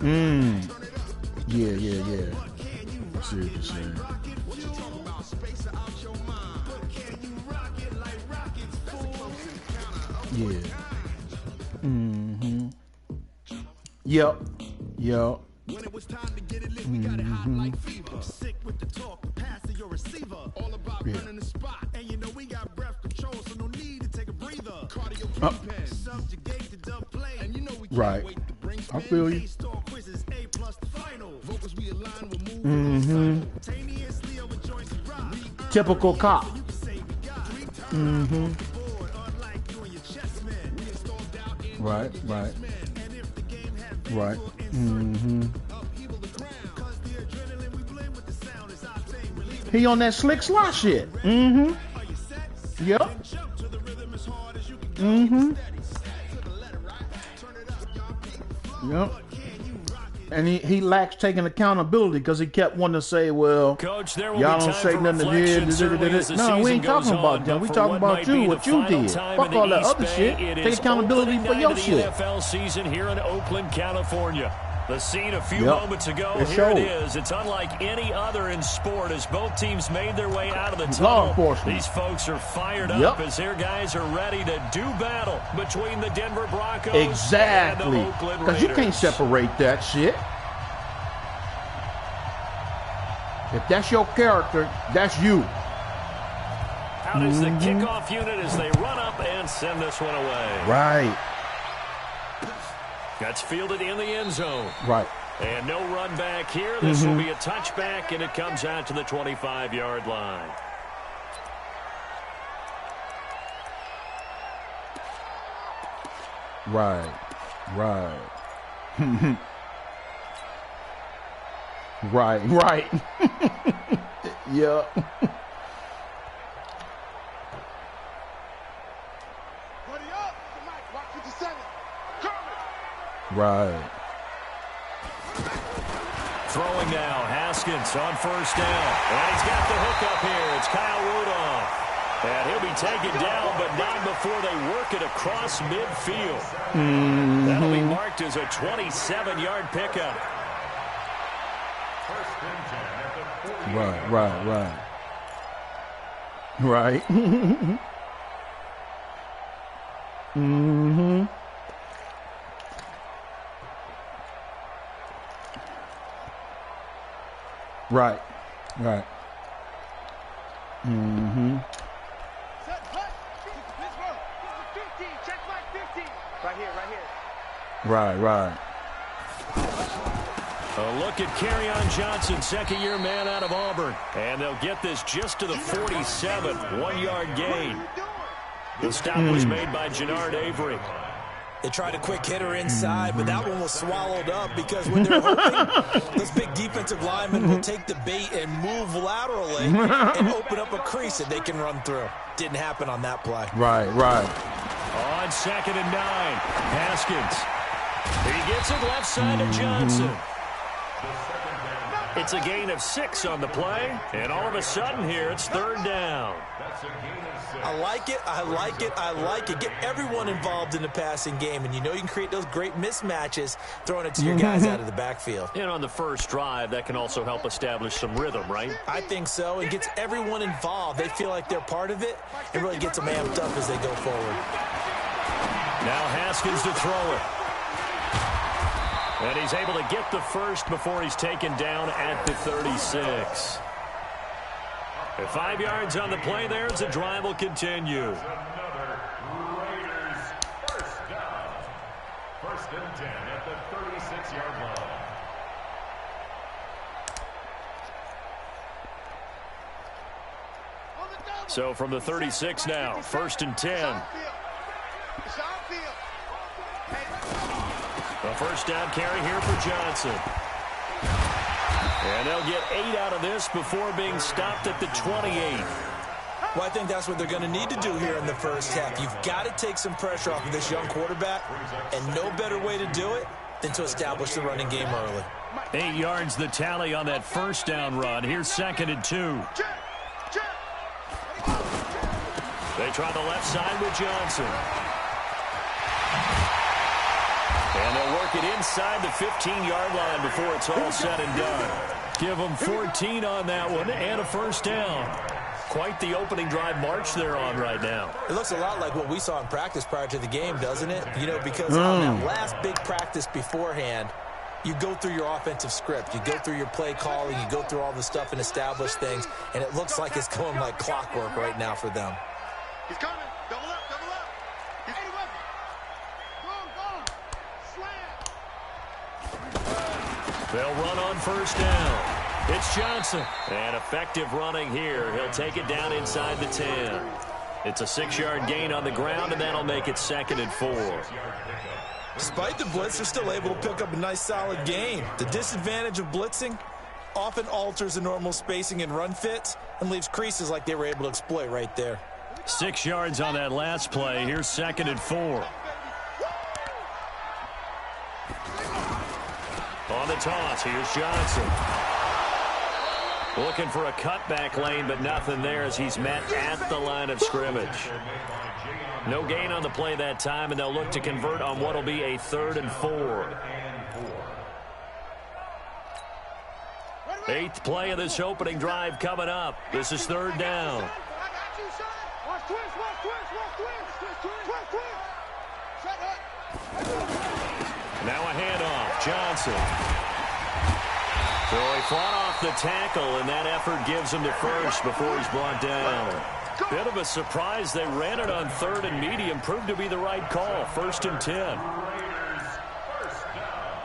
Yeah. I see what you're saying. Yeah. Yep. When it was time to get it lit, we got it hot like fever. Sick with the talk, passing your receiver. All about running the spot. And you know we got breath control, so no need to take a breather. Cardio kingpin, subjugate the dub play. And you know we can't wait to bring spin. I feel you. Quizzes, A+ the final. Vocals we align with moving simultaneously over joints and rock. Typical cop. Right. He on that slick slot shit. Yep. Yep. And he lacks taking accountability because he kept wanting to say, well, Coach, there will y'all be don't time say for nothing reflection, to certainly as the No, we season ain't talking goes about on, them. but We for talking what about might you, be what the you final did. time Fuck in all the that East other Bay. shit. It Take is accountability opening for night your of the shit. NFL season here in Oakland, California. The scene a few Yep. moments ago. It Here showed. it is. It's unlike any other in sport as both teams made their way out of the Law tunnel. enforcement. These folks are fired Yep. up as their guys are ready to do battle between the Denver Broncos Exactly. and the Oakland Because you can't Raiders. separate that shit. If that's your character, that's you. Out is the kickoff unit as they run up and send this one away. Right. That's fielded in the end zone. Right. And no run back here. This will be a touchback, and it comes out to the 25-yard line. Right. Right. Yeah. Right. Throwing now, Haskins on first down. And he's got the hook up here. It's Kyle Rudolph. And he'll be taken down, but not before they work it across midfield. That'll be marked as a 27-yard pickup. Right. Right. Right. A look at Kerryon Johnson, second-year man out of Auburn. And they'll get this just to the 47, 1-yard gain. The stop was made by Jannard Avery. They tried a quick hitter inside, but that one was swallowed up because when they're hoping, those big defensive linemen will take the bait and move laterally and open up a crease that they can run through. Didn't happen on that play. Right. On 2nd and 9, Haskins. He gets it left side to Johnson. It's a gain of 6 on the play, and all of a sudden here it's 3rd down. I like it. Get everyone involved in the passing game, and you know you can create those great mismatches throwing it to your guys out of the backfield. And on the first drive, that can also help establish some rhythm, right? I think so. It gets everyone involved. They feel like they're part of it. It really gets them amped up as they go forward. Now Haskins to throw it. And he's able to get the first before he's taken down at the 36. 5 yards on the play there as the drive will continue. Another Raiders first down. 1st and 10 at the 36-yard line. So from the 36 now, 1st and 10. A first down carry here for Johnson. And they'll get 8 out of this before being stopped at the 28. Well, I think that's what they're going to need to do here in the first half. You've got to take some pressure off of this young quarterback, and no better way to do it than to establish the running game early. 8 yards the tally on that first down run. Here's 2nd and 2. They try the left side with Johnson. And they'll work it inside the 15-yard line before it's all said and done. Give them 14 on that one and a first down. Quite the opening drive march they're on right now. It looks a lot like what we saw in practice prior to the game, doesn't it? You know, because on that last big practice beforehand, you go through your offensive script. You go through your play calling. You go through all the stuff and establish things. And it looks like it's going like clockwork right now for them. He's coming. Double up, double up. He's 80 weapon. Go, slam. They'll run on first down. It's Johnson. And effective running here. He'll take it down inside the 10. It's a 6-yard gain on the ground, and that'll make it 2nd and 4. Despite the blitz, they're still able to pick up a nice, solid gain. The disadvantage of blitzing often alters the normal spacing and run fits and leaves creases like they were able to exploit right there. 6 yards on that last play. Here's 2nd and 4. On the toss, here's Johnson. Looking for a cutback lane, but nothing there as he's met at the line of scrimmage. No gain on the play that time, and they'll look to convert on what will be a 3rd and 4. 8th play of this opening drive coming up. This is 3rd down. Now a handoff. Johnson. So he fought off the tackle, and that effort gives him the first before he's brought down. Bit of a surprise. They ran it on 3rd and medium. Proved to be the right call. 1st and 10. Raiders, first down.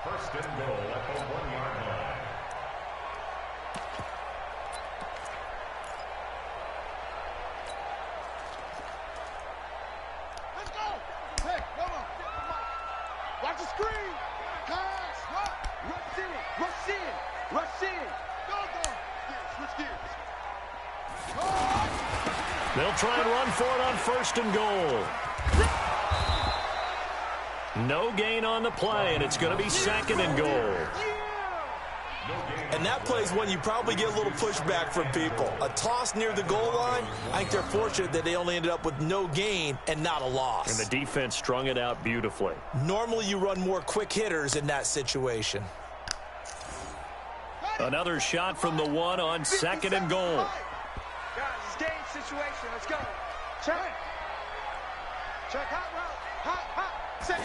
1st and goal at the 1-yard line. Let's go. Hey, come on. Watch the screen. Pass. Rush in. Rush in. Rush in. Go. Switch gears. They'll try and run for it on 1st and goal. No gain on the play, and it's going to be 2nd and goal. And that plays one you probably get a little pushback from people. A toss near the goal line, I think they're fortunate that they only ended up with no gain and not a loss. And the defense strung it out beautifully. Normally you run more quick hitters in that situation. Another shot from the 1 on 2nd and goal. Guys, it's game situation. Let's go. Check. Check. Hot route. Hot. Set.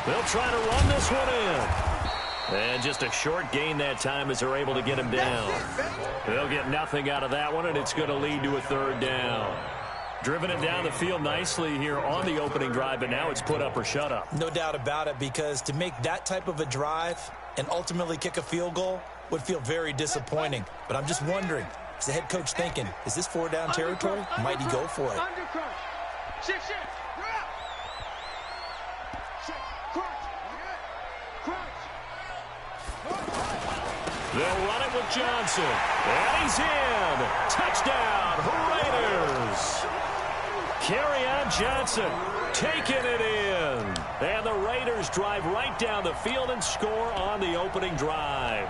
They'll try to run this one in. And just a short gain that time as they're able to get him down. They'll get nothing out of that one, and it's going to lead to a 3rd down. Driven it down the field nicely here on the opening drive, but now it's put up or shut up. No doubt about it, because to make that type of a drive and ultimately kick a field goal would feel very disappointing. But I'm just wondering, is the head coach thinking, is this 4-down territory? Might he go for it? Undercrunch. Shift. They'll run it with Johnson. And he's in. Touchdown, Raiders. Kerryon Johnson taking it in. And the Raiders drive right down the field and score on the opening drive.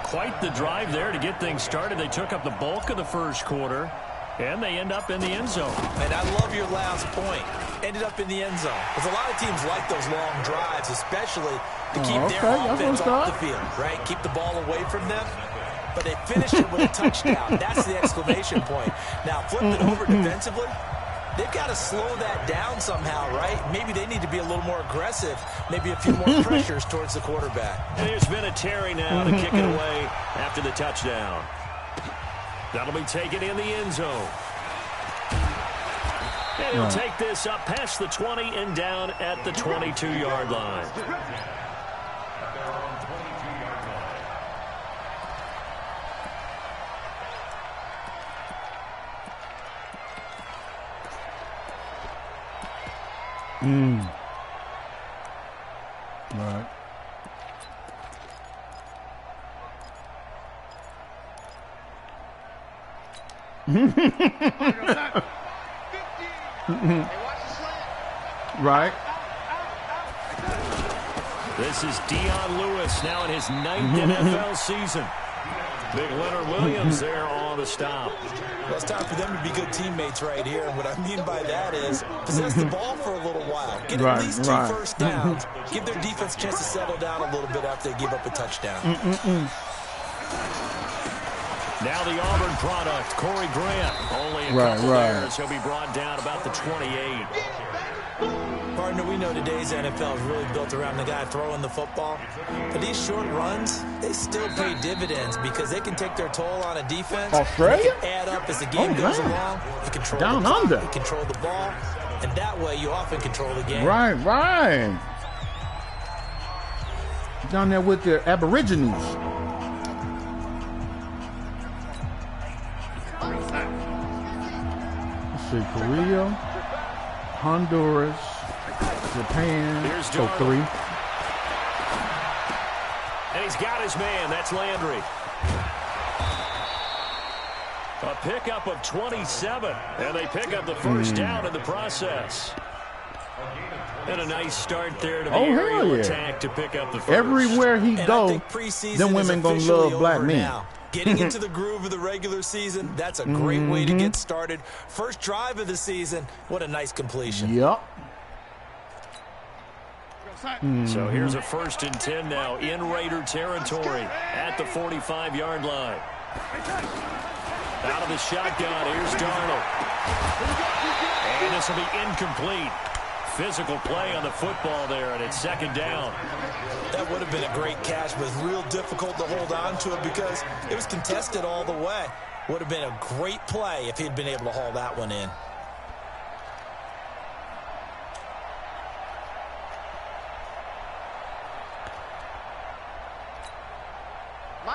Quite the drive there to get things started. They took up the bulk of the first quarter, and they end up in the end zone. And I love your last point. Ended up in the end zone. Because a lot of teams like those long drives, especially to keep their offense off the field, right? Keep the ball away from them. But they finish it with a touchdown. That's the exclamation point. Now, flip it over defensively. They've got to slow that down somehow, right? Maybe they need to be a little more aggressive. Maybe a few more pressures towards the quarterback. There's been a Terry now to kick it away after the touchdown. That'll be taken in the end zone. And he'll take this up past the 20 and down at the 22-yard line. Right. Right. This is Dion Lewis now in his 9th NFL season. Big Leonard Williams there on the stop. Well, it's time for them to be good teammates right here. And what I mean by that is possess the ball for a little while. Get at least 2 first downs. Give their defense a chance to settle down a little bit after they give up a touchdown. Now the Auburn product, Corey Grant. Only a couple there, so he'll be brought down about the 28. Partner, we know today's NFL is really built around the guy throwing the football. But these short runs, they still pay dividends because they can take their toll on a defense. Australia? They can add up as the game goes along. You control Down the clock, under. you control the ball, and that way you often control the game. Right. Down there with the Aborigines. Let's see, Korea, Honduras, Japan. Here's so Darnold. 3. And he's got his man. That's Landry. A pickup of 27. And they pick up the first down in the process. And a nice start there to the aerial attack to pick up the first. Everywhere he And goes, I think preseason them women is gonna officially love black over men. now. Getting into the groove of the regular season, that's a great way to get started. First drive of the season, what a nice completion. Yep. So here's a 1st and 10 now in Raider territory at the 45-yard line. Out of the shotgun, here's Darnold. And this will be incomplete. Physical play on the football there, and it's 2nd down. That would have been a great catch, but it's real difficult to hold on to it because it was contested all the way. Would have been a great play if he'd been able to haul that one in.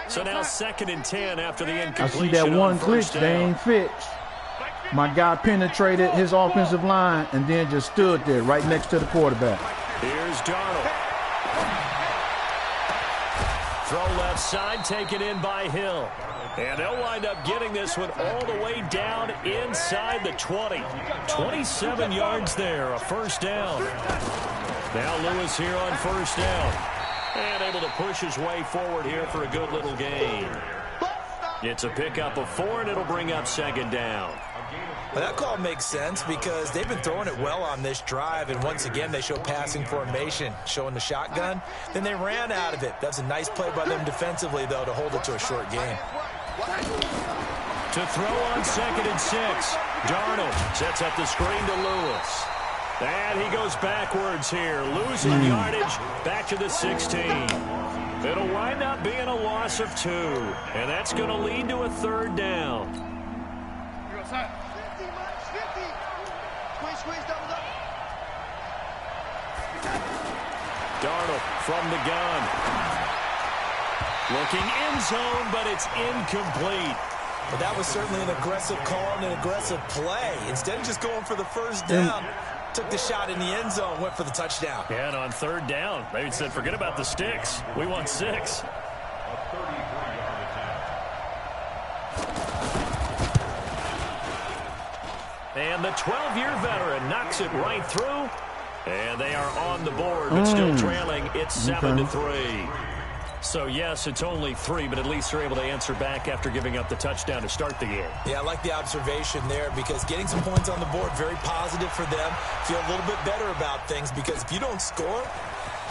So now 2nd and 10 after the incompletion. I see that one glitch, they ain't fixed. My guy penetrated his offensive line and then just stood there right next to the quarterback. Here's Darnold. Throw left side, taken in by Hill. And they'll wind up getting this one all the way down inside the 20. 27 yards there, a 1st down. Now Lewis here on 1st down. And able to push his way forward here for a good little gain. It's a pickup of 4, and it'll bring up 2nd down. Well, that call makes sense because they've been throwing it well on this drive, and once again they show passing formation, showing the shotgun. Then they ran out of it. That's a nice play by them defensively, though, to hold it to a short gain. To throw on 2nd and 6. Darnold sets up the screen to Lewis. And he goes backwards here, losing yardage back to the 16. It'll wind up being a loss of 2, and that's going to lead to a 3rd down. Darnold from the gun. Looking end zone, but it's incomplete. But that was certainly an aggressive call and an aggressive play. Instead of just going for the 1st down, took the shot in the end zone, went for the touchdown. Yeah, and on 3rd down, they said, forget about the sticks. We want 6. And the 12-year veteran knocks it right through. And they are on the board, but still trailing. It's 7-3. So, yes, it's only 3, but at least they're able to answer back after giving up the touchdown to start the game. Yeah, I like the observation there because getting some points on the board, very positive for them. Feel a little bit better about things because if you don't score,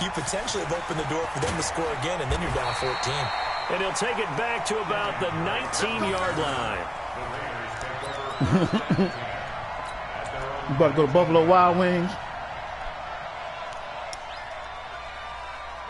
you potentially have opened the door for them to score again, and then you're down 14. And he'll take it back to about the 19-yard line. You about to go to Buffalo Wild Wings?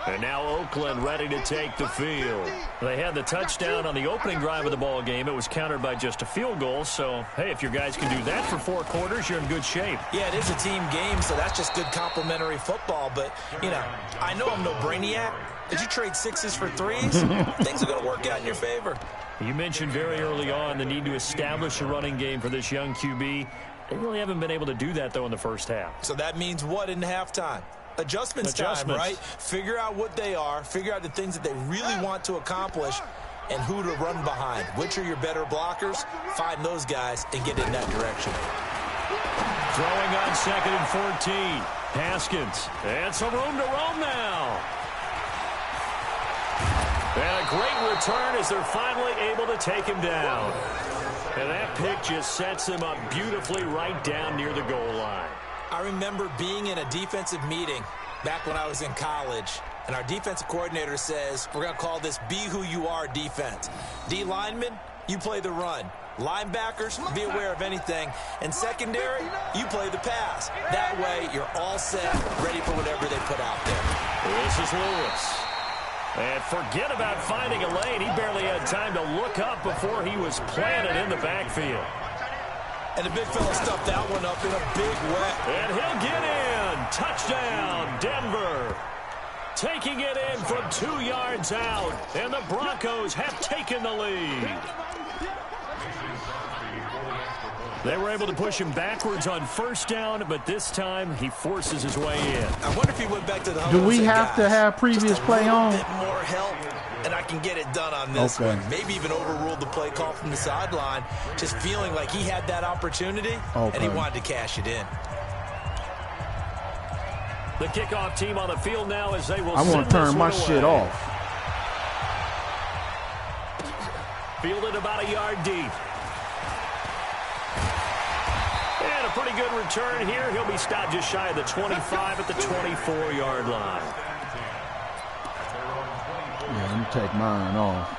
And now Oakland ready to take the field. They had the touchdown on the opening drive of the ball game. It was countered by just a field goal. So, hey, if your guys can do that for 4 quarters, you're in good shape. Yeah, it is a team game, so that's just good complimentary football. But, you know, I know I'm no brainiac. Did you trade 6s for 3s? Things are going to work out in your favor. You mentioned very early on the need to establish a running game for this young QB. They really haven't been able to do that, though, in the first half. So that means what in halftime? Adjustments time, right? Figure out what they are, figure out the things that they really want to accomplish, and who to run behind. Which are your better blockers? Find those guys and get in that direction. Throwing on 2nd and 14. Haskins. And some room to roam now. And a great return as they're finally able to take him down. And that pick just sets him up beautifully right down near the goal line. I remember being in a defensive meeting back when I was in college, and our defensive coordinator says, we're going to call this Be Who You Are defense. D linemen, you play the run. Linebackers, be aware of anything. And secondary, you play the pass. That way, you're all set, ready for whatever they put out there. This is Lewis. And forget about finding a lane. He barely had time to look up before he was planted in the backfield. And the big fella stuffed that one up in a big way. And he'll get in. Touchdown, Denver. Taking it in from 2 yards out. And the Broncos have taken the lead. They were able to push him backwards on first down, but this time he forces his way in. I wonder if he went back to the Do we have to have previous play on? A bit more help, and I can get it done on this one. Maybe even overruled the play call from the sideline, just feeling like he had that opportunity, and he wanted to cash it in. The kickoff team on the field now as they will I want to turn my shit off. Fielded about a yard deep. And a pretty good return here. He'll be stopped just shy of the 25 at the 24-yard line. Yeah, let me take mine off.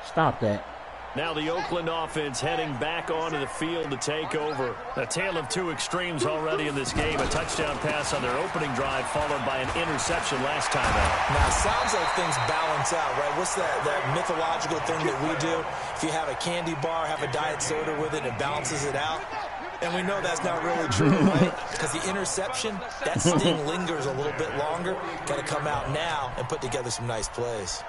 Stop that. Now the Oakland offense heading back onto the field to take over. A tale of two extremes already in this game. A touchdown pass on their opening drive followed by an interception last time out. Now, it sounds like things balance out, right? What's that mythological thing that we do? If you have a candy bar, have a diet soda with it, it balances it out. And we know that's not really true, right? Because the interception, that sting lingers a little bit longer. Got to come out now and put together some nice plays.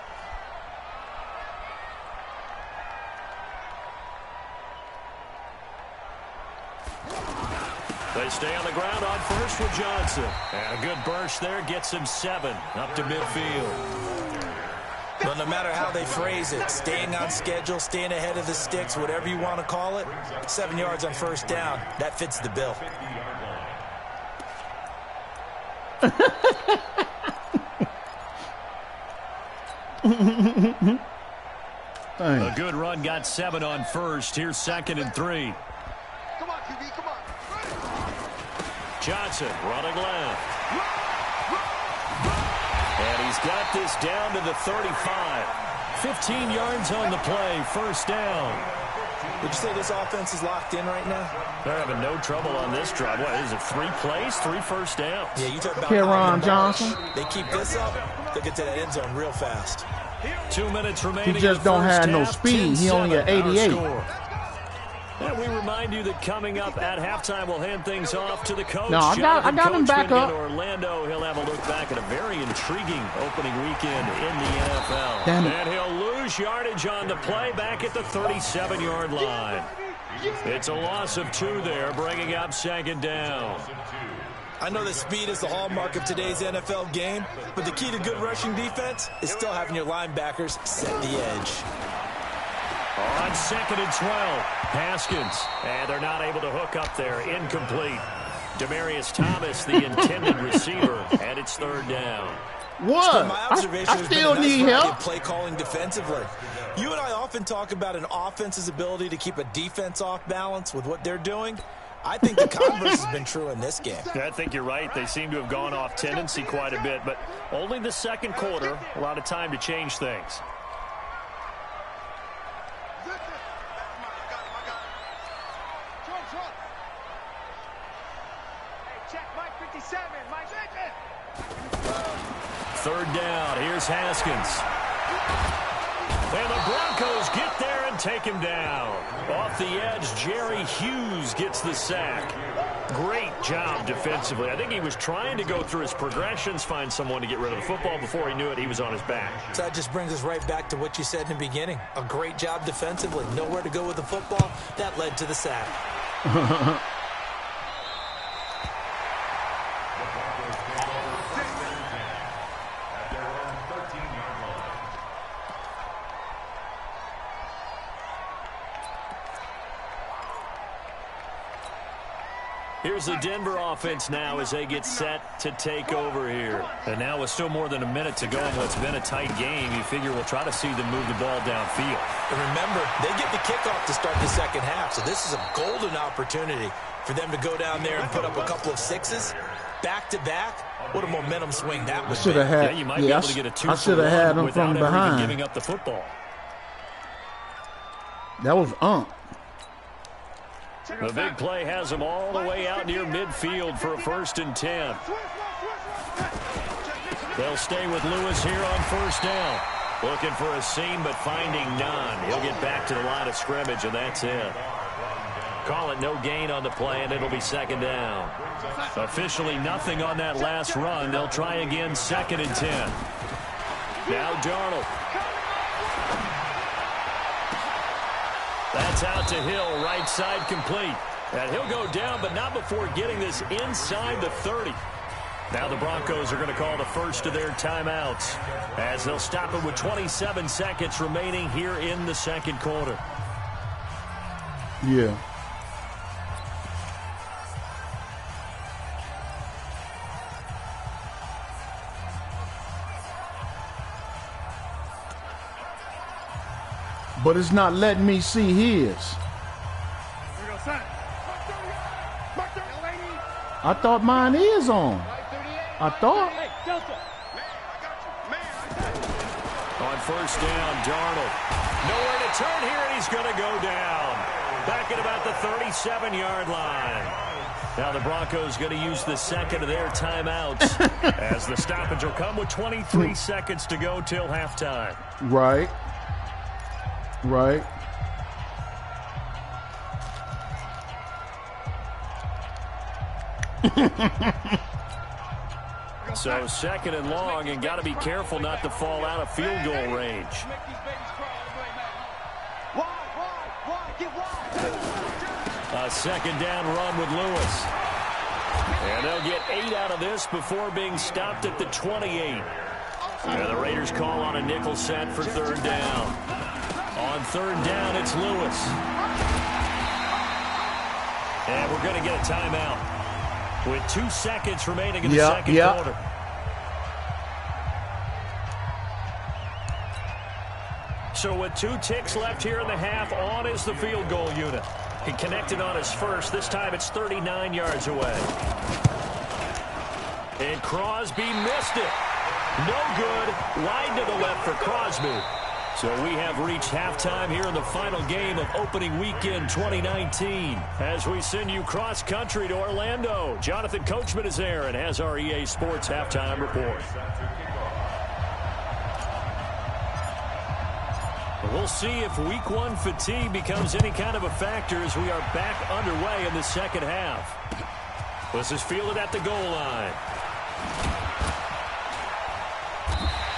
They stay on the ground on first with Johnson. And a good burst there gets him 7 up to midfield. But no matter how they phrase it, staying on schedule, staying ahead of the sticks, whatever you want to call it, 7 yards on first down, that fits the bill. A good run got 7 on first. Here's 2nd and 3. Come on, QB, come on. Johnson running left. And he's got this down to the 35. 15 yards on the play, first down. Would you say this offense is locked in right now? They're having no trouble on this drive. What is it, 3 plays, 3 first downs? Yeah, you talk about Ron Johnson. They keep this up, they'll get to that end zone real fast. 2 minutes remaining. He just don't have no speed. He only at 88. And we remind you that coming up at halftime, we'll hand things off to the coach. No, I got him back up. In Orlando, he'll have a look back at a very intriguing opening weekend in the NFL. Damn it. And he'll lose yardage on the play back at the 37-yard line. It's a loss of 2 there, bringing up 2nd down. I know that speed is the hallmark of today's NFL game, but the key to good rushing defense is still having your linebackers set the edge. On 2nd and 12, Haskins. And they're not able to hook up there. Incomplete. Demaryius Thomas, the intended receiver, and it's 3rd down. What? My observation I still need help. play calling defensively. You and I often talk about an offense's ability to keep a defense off balance with what they're doing. I think the converse has been true in this game. I think you're right. They seem to have gone off tendency quite a bit, but only the 2nd quarter. A lot of time to change things. Third down. Here's Haskins. And the Broncos get there and take him down. Off the edge, Jerry Hughes gets the sack. Great job defensively. I think he was trying to go through his progressions, find someone to get rid of the football. Before he knew it, he was on his back. So that just brings us right back to what you said in the beginning. A great job defensively. Nowhere to go with the football. That led to the sack. Here's the Denver offense now as they get set to take over here. And now with still more than a minute to go in what's been a tight game, you figure we'll try to see them move the ball downfield. And remember, they get the kickoff to start the second half, so this is a golden opportunity for them to go down there and put up a couple of sixes back-to-back. What a momentum swing that would be. Yeah, you might be able to get a 2 I should have had him from behind. Giving up the football. That was The big play has them all the way out near midfield for a 1st and 10. They'll stay with Lewis here on 1st down. Looking for a seam, but finding none. He'll get back to the line of scrimmage, and that's it. Call it no gain on the play, and it'll be 2nd down. Officially nothing on that last run. They'll try again, 2nd and 10. Now Darnold. That's out to Hill, right side complete. And he'll go down, but not before getting this inside the 30. Now the Broncos are going to call the first of their timeouts as they'll stop it with 27 seconds remaining here in the second quarter. Yeah. But it's not letting me see his. I thought mine is on. I thought. On 1st down, Darnold. Nowhere to turn here, and he's going to go down. Back at about the 37-yard line. Now the Broncos going to use the second of their timeouts as the stoppage will come with 23 seconds to go till halftime. Right. Right. So 2nd and long, and got to be careful not to fall out of field goal range. A 2nd down run with Lewis. And they'll get 8 out of this before being stopped at the 28. And the Raiders call on a nickel set for 3rd down. On 3rd down, it's Lewis. And we're going to get a timeout with 2 seconds remaining in the second quarter. So with 2 ticks left here in the half, on is the field goal unit. He connected on his first. This time it's 39 yards away. And Crosby missed it. No good. Wide to the left for Crosby. So we have reached halftime here in the final game of opening weekend 2019. As we send you cross-country to Orlando, Jonathan Coachman is there and has our EA Sports halftime report. We'll see if week 1 fatigue becomes any kind of a factor as we are back underway in the second half. This is fielded at the goal line.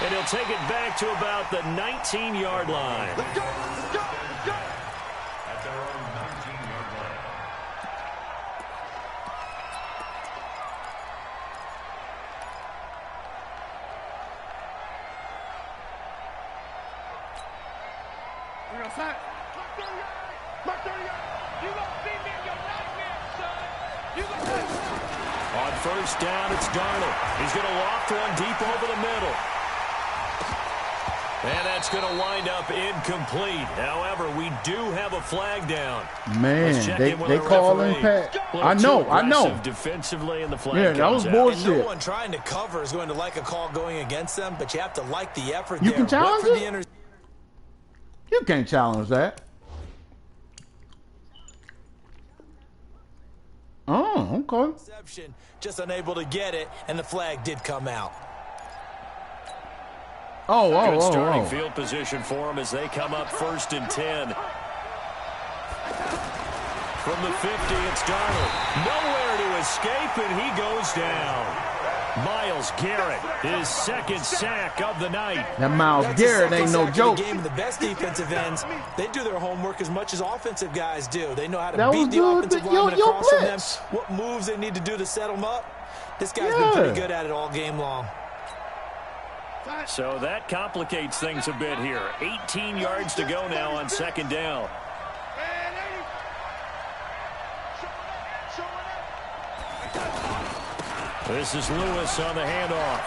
And he'll take it back to about the 19-yard line. Let's go, let's go, let's go. At their own 19-yard line. We're gonna set. Mark 38. You gonna see me in your nightmare, son. You gonna see. On 1st down, it's Darnold. He's going to loft one deep over the middle. And that's going to wind up incomplete. However, we do have a flag down. Man, they call him Pat. I know. Defensively, and the flag that was out. bullshit. And no one trying to cover is going to like a call going against them, but you have to like the effort You there. can challenge Went for it? the You can't challenge that. Oh, okay. interception, just unable to get it, and the flag did come out. Good starting field position for them as they come up 1st and 10. From the 50, it's Darnold. Nowhere to escape, and he goes down. Myles Garrett, his 2nd sack of the night. That Myles Garrett ain't no joke. The game of the best defensive ends, they do their homework as much as offensive guys do. They know how to That beat was the good, offensive but linemen your across from them, blitz. what moves they need to do to set them up. This guy's been pretty good at it all game long. So that complicates things a bit here. 18 yards to go now on 2nd down. This is Lewis on the handoff.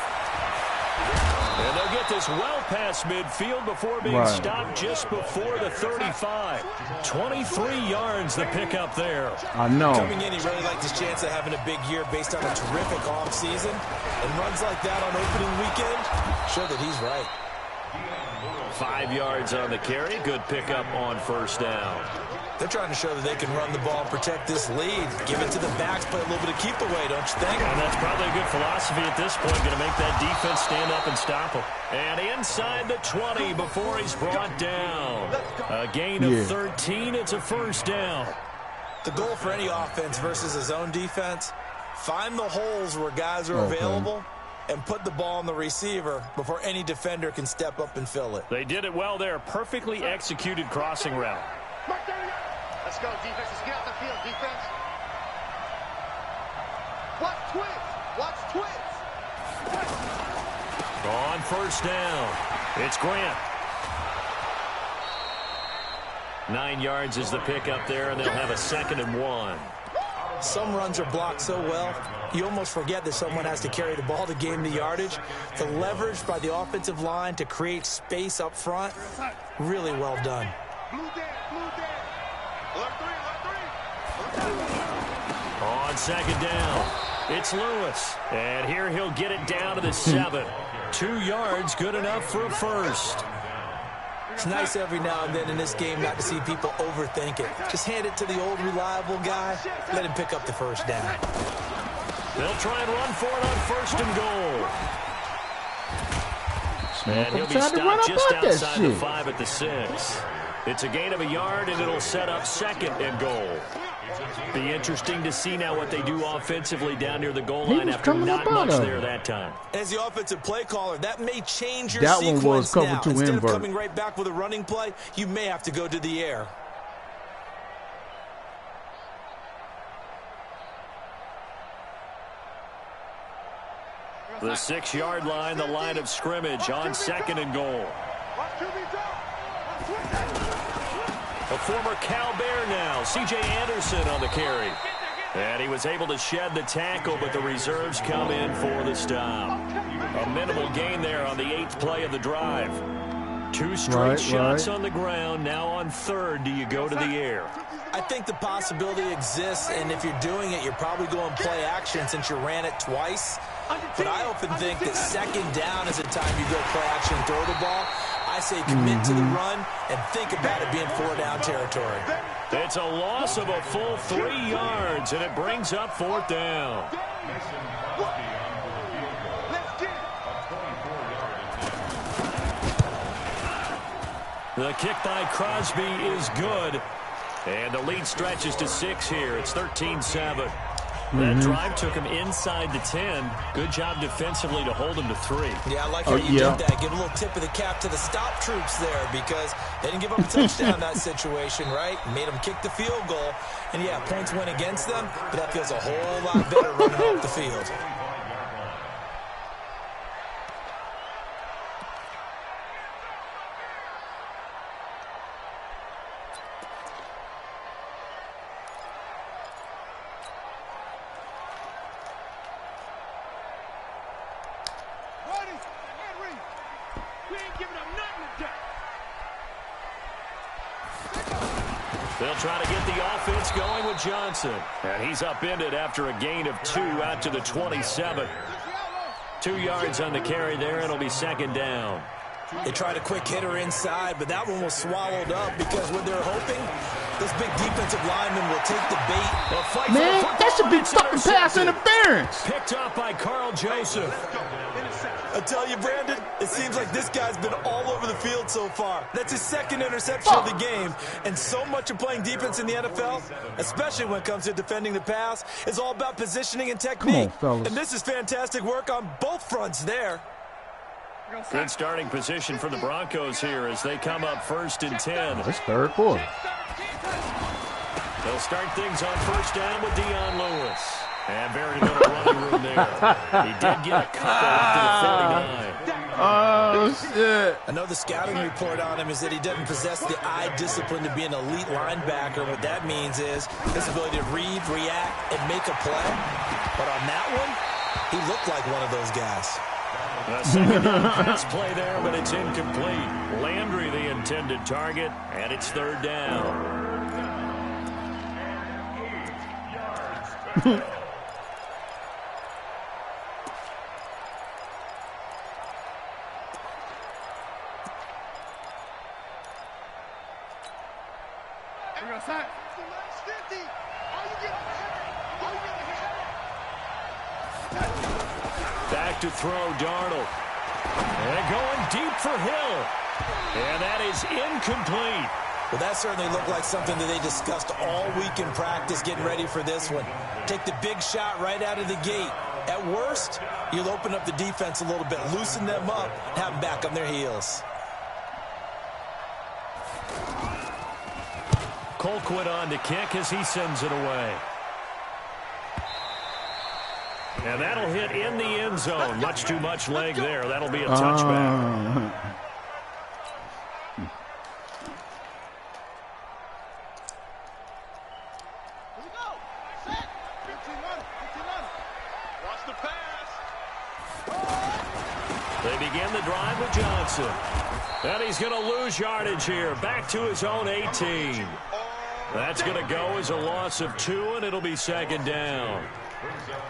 And they'll get this well past midfield before being stopped just before the 35. 23 yards the pickup there. I know. Coming in, he really liked his chance of having a big year based on a terrific offseason. And runs like that on opening weekend show that he's right. 5 yards on the carry. Good pickup on first down. They're trying to show that they can run the ball and protect this lead. Give it to the backs, play a little bit of keep away, don't you think? And that's probably a good philosophy at this point. Going to make that defense stand up and stop him. And inside the 20 before he's brought down. A gain of 13. It's a first down. The goal for any offense versus his own defense, find the holes where guys are available and put the ball on the receiver before any defender can step up and fill it. They did it well there. Perfectly executed crossing route. Let's go, defense. Let's get out the field, defense. Watch twins. Watch twins. On first down, it's Grant. 9 yards is the pickup there, and they'll have a 2nd and 1. Some runs are blocked so well, you almost forget that someone has to carry the ball to gain the yardage. The leverage by the offensive line to create space up front, really well done. On 2nd down, it's Lewis. And here he'll get it down to the 7. 2 yards, good enough for a first. It's nice every now and then in this game not to see people overthink it. Just hand it to the old reliable guy, let him pick up the first down. They'll try and run for it on 1st and goal. And he'll be stopped just outside the 5 at the 6. It's a gain of a yard, and it'll set up 2nd and goal. Be interesting to see now what they do offensively down near the goal line after not much there that time. As the offensive play caller, that may change your sequence. That one was cover now. 2 Instead invert. of coming right back with a running play, you may have to go to the air. The 6-yard line, the line of scrimmage on 2nd and goal. A former Cal Bear now, C.J. Anderson on the carry. And he was able to shed the tackle, but the reserves come in for the stop. A minimal gain there on the 8th play of the drive. 2 straight shots on the ground. Now on 3rd, do you go to the air? I think the possibility exists, and if you're doing it, you're probably going play action since you ran it twice. But I often think that 2nd down is a time you go play action and throw the ball. I say commit to the run and think about it being 4-down territory. It's a loss of a full 3 yards, and it brings up 4th down. The kick by Crosby is good. And the lead stretches to 6 here. It's 13-7. That drive took him inside the 10. Good job defensively to hold him to 3. Yeah, I like how you did that. Give a little tip of the cap to the stop troops there because they didn't give up a touchdown in that situation, right? Made them kick the field goal. And, yeah, points went against them, but that feels a whole lot better running off the field. They'll try to get the offense going with Johnson. And he's upended after a gain of 2 out to the 27. 2 yards on the carry there. It'll be 2nd down. They tried a quick hitter inside, but that one was swallowed up because what they're hoping, this big defensive lineman will take the bait. Man, that's a big fucking pass interference. Picked up by Carl Joseph. I tell you, Brandon, it seems like this guy's been all over the field so far. That's his 2nd interception of the game. And so much of playing defense in the NFL, especially when it comes to defending the pass, is all about positioning and technique. Come on, fellas. And this is fantastic work on both fronts there. Good starting position for the Broncos here as they come up 1st and 10. It's 3rd quarter. They'll start things on 1st down with Dion Lewis. And very little running room there. He did get a couple up to the 49. Oh, shit. I know the scouting report on him is that he doesn't possess the eye discipline to be an elite linebacker. What that means is his ability to read, react, and make a play. But on that one, he looked like one of those guys. A second down pass play there, but it's incomplete. Landry the intended target, and it's third down. Back to throw, Darnold. And going deep for Hill. And that is incomplete. Well, that certainly looked like something that they discussed all week in practice getting ready for this one. Take the big shot right out of the gate. At worst, you'll open up the defense a little bit, loosen them up, and have them back on their heels. Colquitt on to kick as he sends it away. And that'll hit in the end zone. Much too much leg there. That'll be a touchback. They begin the drive with Johnson. And he's going to lose yardage here. Back to his own 18. That's going to go as a loss of 2, and it'll be second down.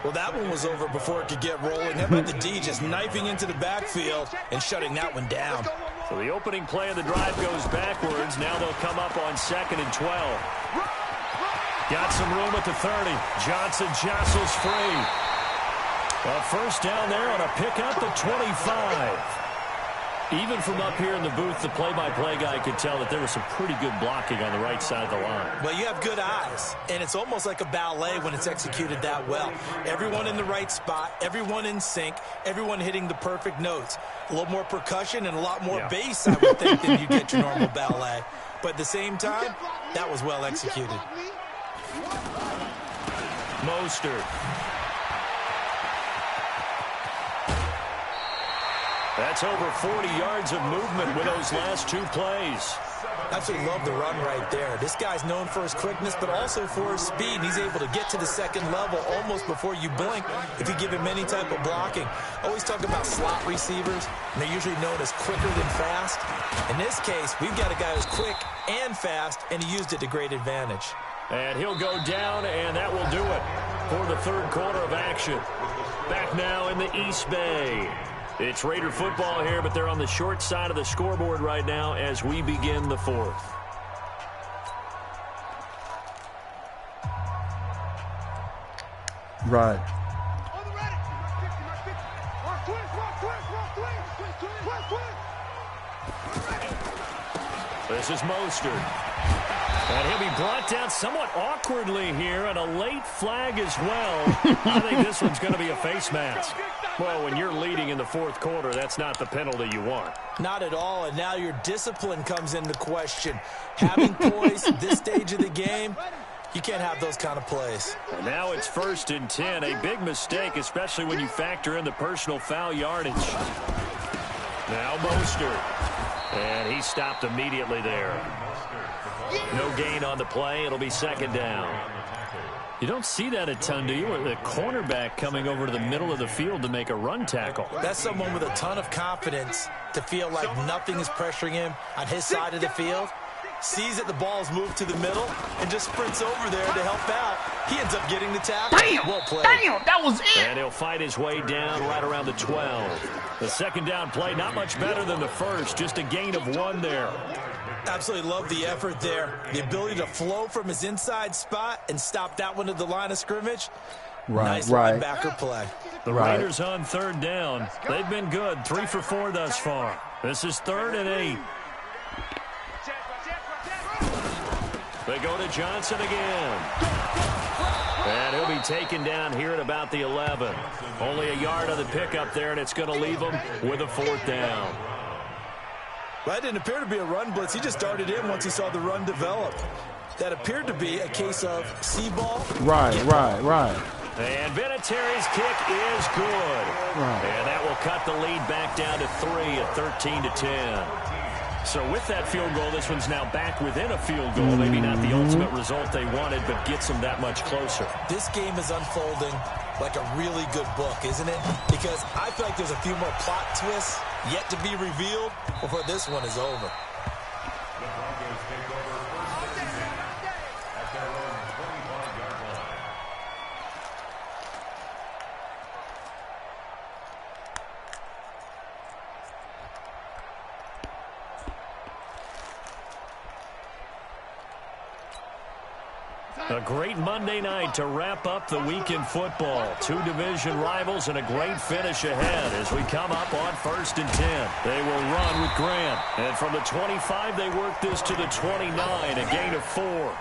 Well, that one was over before it could get rolling. How about the D just knifing into the backfield and shutting that one down? So the opening play of the drive goes backwards. Now they'll come up on 2nd and 12. Got some room at the 30. Johnson jostles free. A first down there on a pickup at 25. Even from up here in the booth, the play-by-play guy could tell that there was some pretty good blocking on the right side of the line. Well, you have good eyes, and it's almost like a ballet when it's executed that well. Everyone in the right spot, everyone in sync, everyone hitting the perfect notes. A little more percussion and a lot more bass, I would think, than you get your normal ballet. But at the same time, that was well executed. Mostert. That's over 40 yards of movement with those last 2 plays. Absolutely love the run right there. This guy's known for his quickness, but also for his speed. He's able to get to the second level almost before you blink if you give him any type of blocking. Always talk about slot receivers, and they're usually known as quicker than fast. In this case, we've got a guy who's quick and fast, and he used it to great advantage. And he'll go down, and that will do it for the third quarter of action. Back now in the East Bay. It's Raider football here, but they're on the short side of the scoreboard right now as we begin the fourth. Right. This is Mostert. And he'll be brought down somewhat awkwardly here, and a late flag as well. I think this one's going to be a face mask. Well, when you're leading in the fourth quarter, that's not the penalty you want. Not at all, and now your discipline comes into question. Having poise at this stage of the game, you can't have those kind of plays. And now it's 1st and 10, a big mistake, especially when you factor in the personal foul yardage. Now Mostert, and he stopped immediately there. No gain on the play. It'll be second down. You don't see that a ton, do you? The cornerback coming over to the middle of the field to make a run tackle. That's someone with a ton of confidence to feel like nothing is pressuring him on his side of the field. Sees that the ball's moved to the middle and just sprints over there to help out. He ends up getting the tackle. Damn, well played. Damn, that was it. And he'll fight his way down right around the 12. The second down play, not much better than the first. Just a gain of 1 there. Absolutely love the effort there. The ability to flow from his inside spot and stop that one at the line of scrimmage. Nice linebacker play. The Raiders on third down. They've been good. 3 for 4 thus far. This is 3rd and 8. They go to Johnson again. And he'll be taken down here at about the 11. Only a yard on the pickup there, and it's going to leave him with a 4th down. That didn't appear to be a run blitz. He just darted in once he saw the run develop. That appeared to be a case of see ball. Right. And Vinatieri's kick is good. Right. And that will cut the lead back down to 3 at 13-10. So with that field goal, this one's now back within a field goal. Maybe not the ultimate result they wanted, but gets them that much closer. This game is unfolding like a really good book, isn't it? Because I feel like there's a few more plot twists yet to be revealed before this one is over. The Broncos take over first and 10 at their own 25-yard line. A great Monday night to wrap up the week in football. Two division rivals and a great finish ahead as we come up on 1st and 10. They will run with Grant. And from the 25, they work this to the 29, a gain of 4.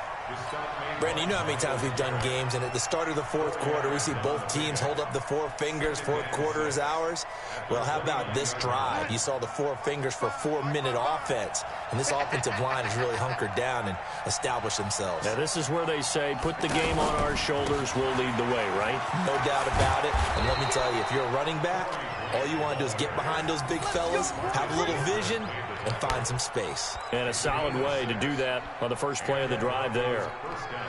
Brandon, you know how many times we've done games, and at the start of the fourth quarter, we see both teams hold up the 4 fingers, fourth quarter is ours. Well, how about this drive? You saw the 4 fingers for 4-minute offense, and this offensive line has really hunkered down and established themselves. Now, this is where they say, put the game on our shoulders, we'll lead the way, right? No doubt about it, and let me tell you, if you're a running back, all you want to do is get behind those big fellas, have a little vision, and find some space. And a solid way to do that on the first play of the drive there. First down.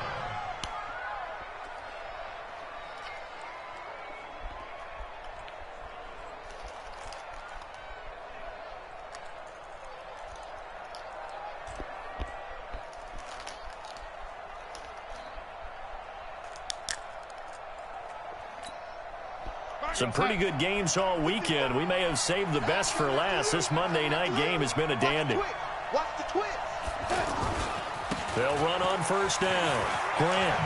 Some pretty good games all weekend. We may have saved the best for last. This Monday night game has been a dandy. Watch the twist. They'll run on first down. Grant.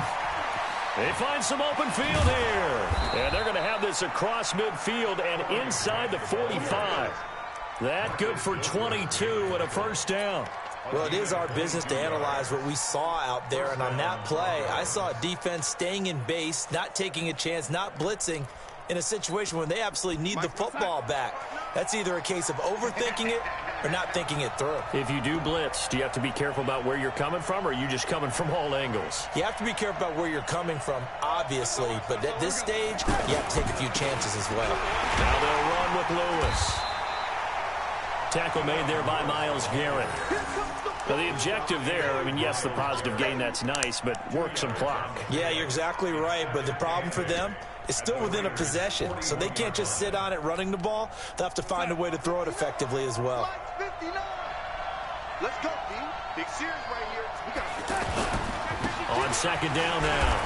They find some open field here. And they're going to have this across midfield and inside the 45. That good for 22 and a first down. Well, it is our business to analyze what we saw out there, and on that play, I saw a defense staying in base, not taking a chance, not blitzing, in a situation where they absolutely need the football back. That's either a case of overthinking it or not thinking it through. If you do blitz, do you have to be careful about where you're coming from, or are you just coming from all angles? You have to be careful about where you're coming from, obviously, but at this stage, you have to take a few chances as well. Now they'll run with Lewis. Tackle made there by Myles Garrett. Now the objective there, I mean, yes, the positive gain, that's nice, but work some clock. Yeah, you're exactly right, but the problem for them is still within a possession, so they can't just sit on it running the ball. They'll have to find a way to throw it effectively as well. 59. Let's go, D. Big series right here. We got to protect. On second down now,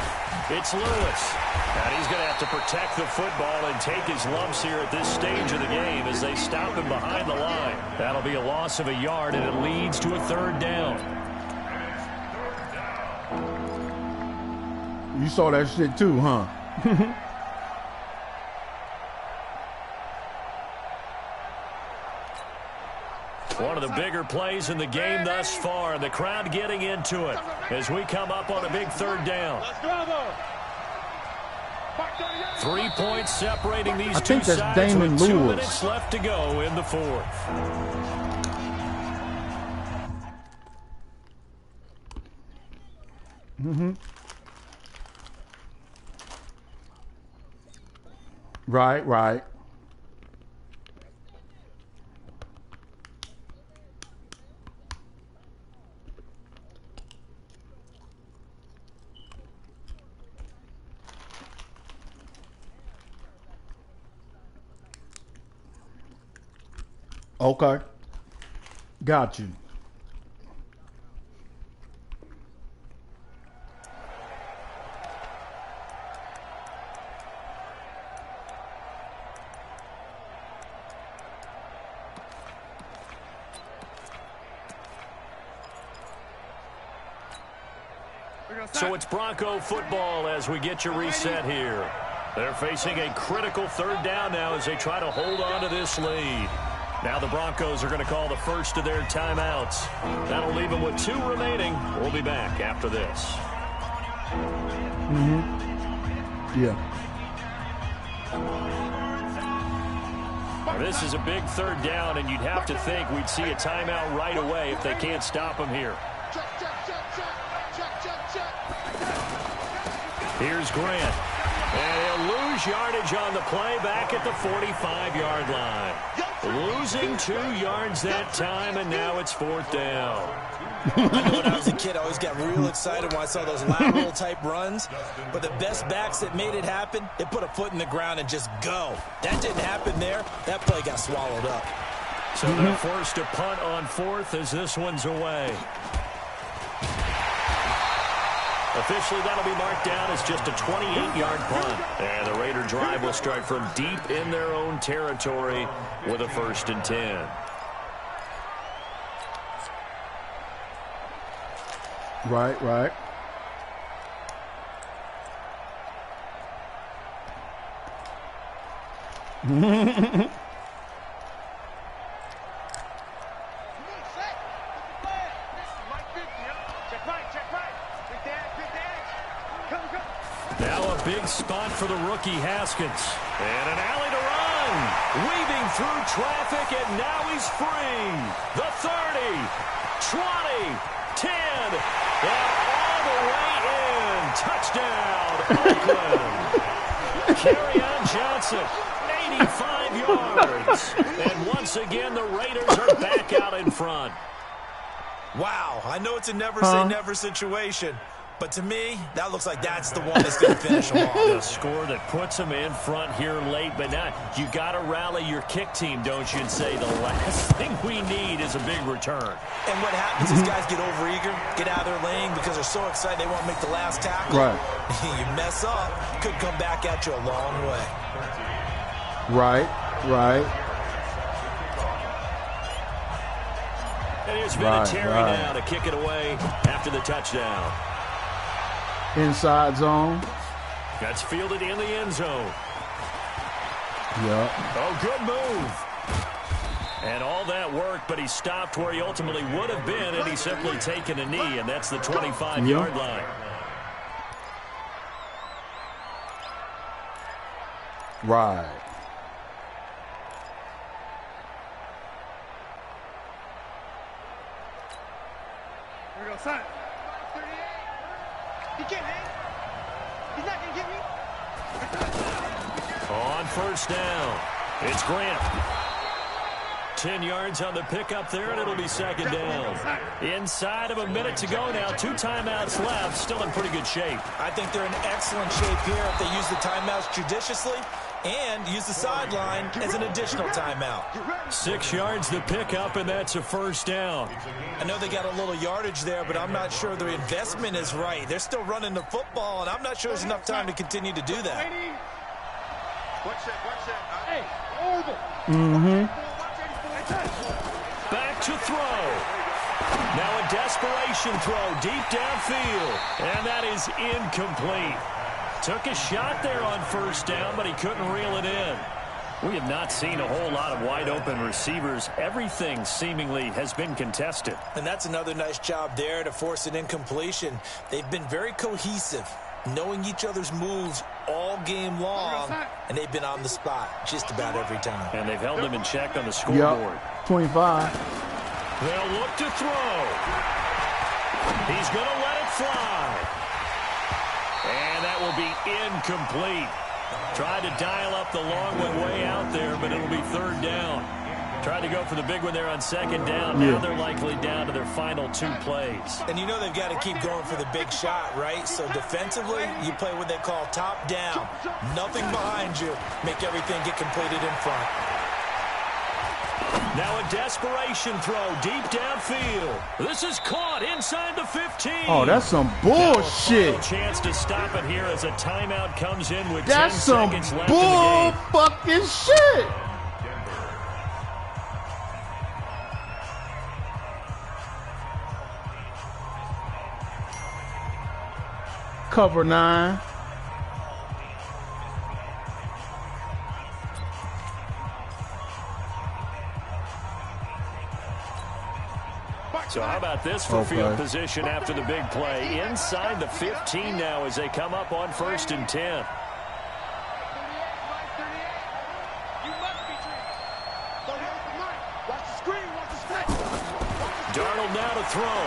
it's Lewis. And he's going to have to protect the football and take his lumps here at this stage of the game as they stop him behind the line. That'll be a loss of a yard, and it leads to a 3rd down. You saw that shit too, huh? One of the bigger plays in the game thus far. The crowd getting into it as we come up on a big 3rd down. 3 points separating these two think that's sides Damon with 2 Lewis. minutes left to go in the 4th. Right. Okay. Got you. So it's Bronco football as we get you reset here. They're facing a critical 3rd down now as they try to hold on to this lead. Now the Broncos are going to call the first of their timeouts. That'll leave them with 2 remaining. We'll be back after this. Yeah. Now, this is a big 3rd down, and you'd have to think we'd see a timeout right away if they can't stop them here. Here's Grant. And he'll lose yardage on the play back at the 45-yard line. Losing 2 yards that time, and now it's 4th down. I know when I was a kid, I always got real excited when I saw those lateral-type runs. But the best backs that made it happen, they put a foot in the ground and just go. That didn't happen there. That play got swallowed up. So they're forced to punt on 4th as this one's away. Officially, that'll be marked down as just a 28-yard punt. And the Raider drive will start from deep in their own territory with a 1st and 10. Right. Now a big spot for the rookie Haskins. And an alley to run. Weaving through traffic, and now he's free. The 30, 20, 10, and all the way in. Touchdown, Oakland. Kerryon Johnson, 85 yards. And once again, the Raiders are back out in front. Wow, I know it's a never-say-never situation. But to me, that looks like that's the one that's going to finish them off. The score that puts them in front here late, but now you got to rally your kick team, don't you, and say the last thing we need is a big return. And what happens is guys get overeager, get out of their lane because they're so excited they want to make the last tackle. Right. You mess up, could come back at you a long way. Right. And here's Vinatieri now to kick it away after the touchdown. Inside zone. That's fielded in the end zone. Yep. Oh, good move. And all that work, but he stopped where he ultimately would have been had he simply taken a knee, and that's the 25-yard line. Right. Here we go, son. 38. He can't hang. He's not going to get me. On 1st down, it's Grant. 10 yards on the pickup there, and it'll be 2nd down. Inside of a minute to go now. 2 timeouts left. Still in pretty good shape. I think they're in excellent shape here if they use the timeouts judiciously and use the sideline as an additional timeout. 6 yards the pickup, and that's a 1st down. I know they got a little yardage there, but I'm not sure their investment is right. They're still running the football, and I'm not sure there's enough time to continue to do that. Watch that. Hey, over. Back to throw. Now a desperation throw deep downfield, and that is incomplete. Took a shot there on 1st down, but he couldn't reel it in. We have not seen a whole lot of wide-open receivers. Everything seemingly has been contested. And that's another nice job there to force an incompletion. They've been very cohesive, knowing each other's moves all game long, and they've been on the spot just about every time. And they've held them in check on the scoreboard. 25. They'll look to throw. He's going to let it fly. And that will be incomplete. Tried to dial up the long one way out there, but it'll be 3rd down. Tried to go for the big one there on 2nd down. Now they're likely down to their final 2 plays. And you know they've got to keep going for the big shot, right? So defensively, you play what they call top down. Nothing behind you. Make everything get completed in front. Now a desperation throw deep downfield. This is caught inside the 15. Oh, that's some bullshit. Now a chance to stop it here as a timeout comes in with That's 10 seconds left some in the game. bull fucking shit. Cover 9. So how about this for field position after the big play? Inside the 15 now as they come up on 1st and 10. Darnold now to throw.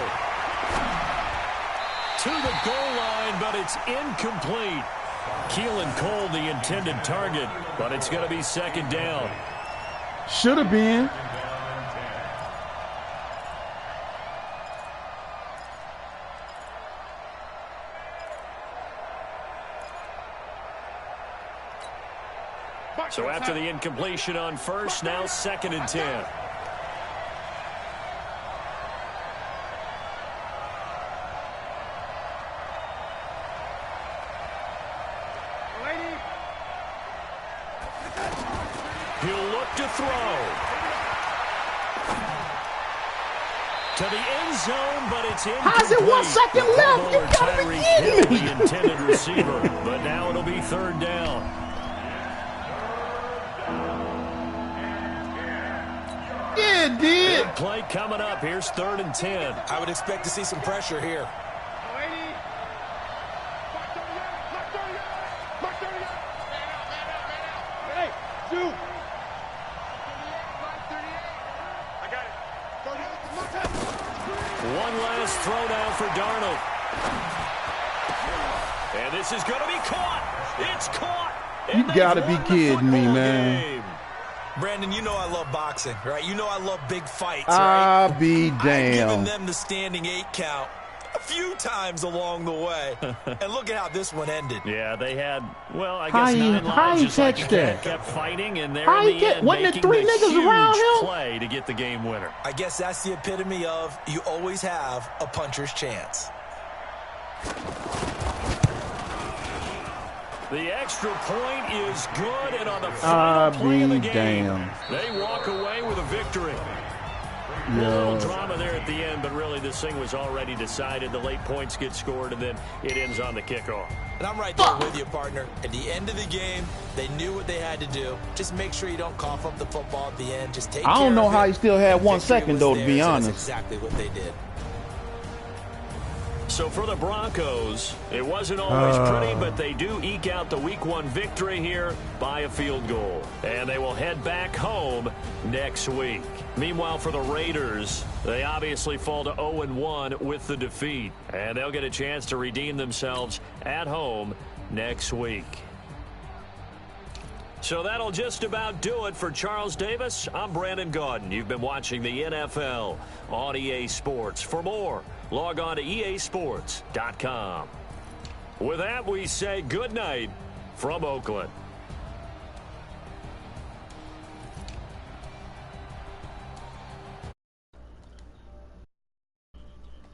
To the goal line, but it's incomplete. Keelan Cole, the intended target, but it's going to be second down. Should have been. So after the incompletion on first, now 2nd and 10. He'll look to throw. To the end zone, but it's incomplete. How's it 1 second left? You gotta be kidding me. The intended receiver, but now it'll be 3rd down. Yeah, it did. Big play coming up. Here's 3rd and 10. I would expect to see some pressure here. One last throw down for Darnold. And this is going to be caught. It's caught. You got to be kidding me, man. Game. Brandon, you know I love boxing, right? You know I love big fights, I'll right? be I've given damned. them the standing 8 count a few times along the way. And look at how this one ended. Yeah, they had, well, I How guess he- 9 how lives. he Just like catch that. that? Kept fighting, and they're How in he the get- end wasn't it making 3 the niggas huge around him? play to get the game winner. I guess that's the epitome of you always have a puncher's chance. The extra point is good, and on the I'll final play of the be game, damned. they walk away with a victory. A Yeah. little drama there at the end, but really this thing was already decided. The late points get scored, and then it ends on the kickoff. And I'm right there with you, partner. At the end of the game, they knew what they had to do. Just make sure you don't cough up the football at the end. Just take I care don't know of how it. he still had And 1 victory second, was though, to be theirs, and honest. That's exactly what they did. So for the Broncos, it wasn't always pretty, but they do eke out the Week 1 victory here by a field goal. And they will head back home next week. Meanwhile, for the Raiders, they obviously fall to 0-1 with the defeat. And they'll get a chance to redeem themselves at home next week. So that'll just about do it for Charles Davis. I'm Brandon Gaudin. You've been watching the NFL on EA Sports. For more, log on to easports.com. With that, we say good night from Oakland.